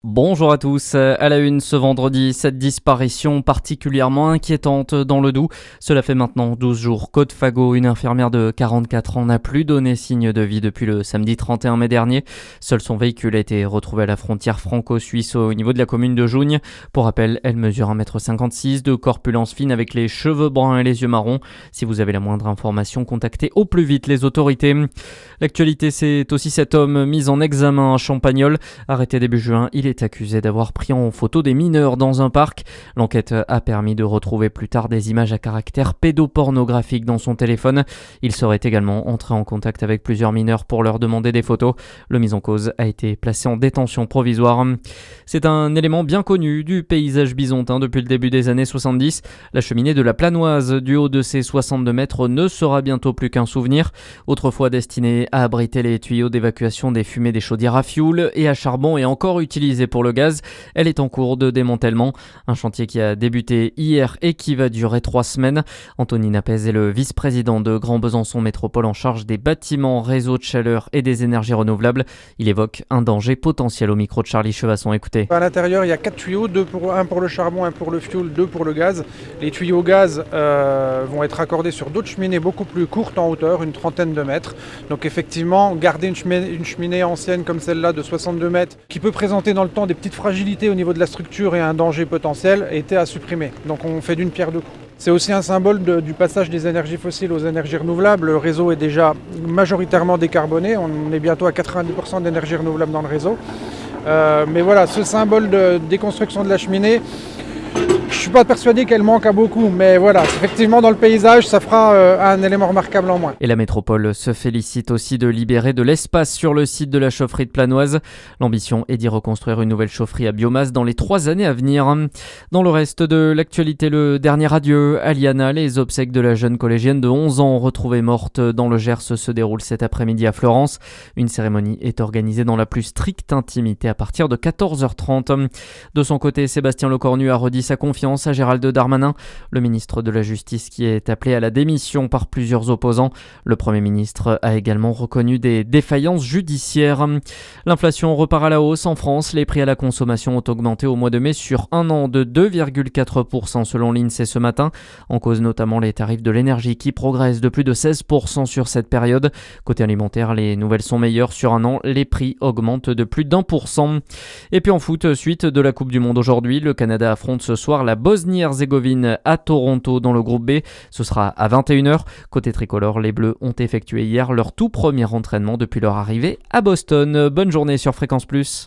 Bonjour à tous. À la une ce vendredi, cette disparition particulièrement inquiétante dans le Doubs. Cela fait maintenant 12 jours qu'Aude Fagot, une infirmière de 44 ans, n'a plus donné signe de vie depuis le samedi 31 mai dernier. Seul son véhicule a été retrouvé à la frontière franco-suisse au niveau de la commune de Jougne. Pour rappel, elle mesure 1,56 m, de corpulence fine avec les cheveux bruns et les yeux marrons. Si vous avez la moindre information, contactez au plus vite les autorités. L'actualité, c'est aussi cet homme mis en examen à Champagnole. Arrêté début juin, il est accusé d'avoir pris en photo des mineurs dans un parc. L'enquête a permis de retrouver plus tard des images à caractère pédopornographique dans son téléphone. Il serait également entré en contact avec plusieurs mineurs pour leur demander des photos. Le mis en cause a été placé en détention provisoire. C'est un élément bien connu du paysage bisontin depuis le début des années 70. La cheminée de la Planoise, du haut de ses 62 mètres, ne sera bientôt plus qu'un souvenir. Autrefois destinée à abriter les tuyaux d'évacuation des fumées des chaudières à fioul et à charbon et encore utilisée pour le gaz, elle est en cours de démantèlement. Un chantier qui a débuté hier et qui va durer 3 semaines. Anthony Napez est le vice-président de Grand Besançon Métropole en charge des bâtiments, réseaux de chaleur et des énergies renouvelables. Il évoque un danger potentiel au micro de Charlie Chevasson. Écoutez. À l'intérieur, il y a 4 tuyaux, un pour le charbon, un pour le fioul, 2 pour le gaz. Les tuyaux gaz vont être accordés sur d'autres cheminées beaucoup plus courtes en hauteur, une trentaine de mètres. Donc effectivement, garder une cheminée ancienne comme celle-là de 62 mètres, qui peut présenter dans le temps des petites fragilités au niveau de la structure et un danger potentiel, était à supprimer. Donc on fait d'une pierre deux coups. C'est aussi un symbole du passage des énergiés fossiles aux énergies renouvelables. Le réseau est déjà majoritairement décarboné. On est bientôt à 90% d'énergie renouvelable dans le réseau. Mais voilà, ce symbole de déconstruction de la cheminée, je ne suis pas persuadé qu'elle manque à beaucoup, mais voilà, effectivement dans le paysage, ça fera un élément remarquable en moins. Et la métropole se félicite aussi de libérer de l'espace sur le site de la chaufferie de Planoise. L'ambition est d'y reconstruire une nouvelle chaufferie à biomasse dans les 3 années à venir. Dans le reste de l'actualité, le dernier adieu à Liana, les obsèques de la jeune collégienne de 11 ans retrouvée morte dans le Gers se déroulent cet après-midi à Florence. Une cérémonie est organisée dans la plus stricte intimité à partir de 14h30. De son côté, Sébastien Lecornu a redit sa confiance à Gérald Darmanin, le ministre de la Justice qui est appelé à la démission par plusieurs opposants. Le Premier ministre a également reconnu des défaillances judiciaires. L'inflation repart à la hausse en France. Les prix à la consommation ont augmenté au mois de mai sur un an de 2,4% selon l'INSEE ce matin. En cause notamment les tarifs de l'énergie qui progressent de plus de 16% sur cette période. Côté alimentaire, les nouvelles sont meilleures. Sur un an, les prix augmentent de plus d'1%. Et puis en foot, suite de la Coupe du Monde aujourd'hui, le Canada affronte ce soir la Bosnie-Herzégovine à Toronto dans le groupe B. Ce sera à 21h. Côté tricolore, les Bleus ont effectué hier leur tout premier entraînement depuis leur arrivée à Boston. Bonne journée sur Fréquence Plus.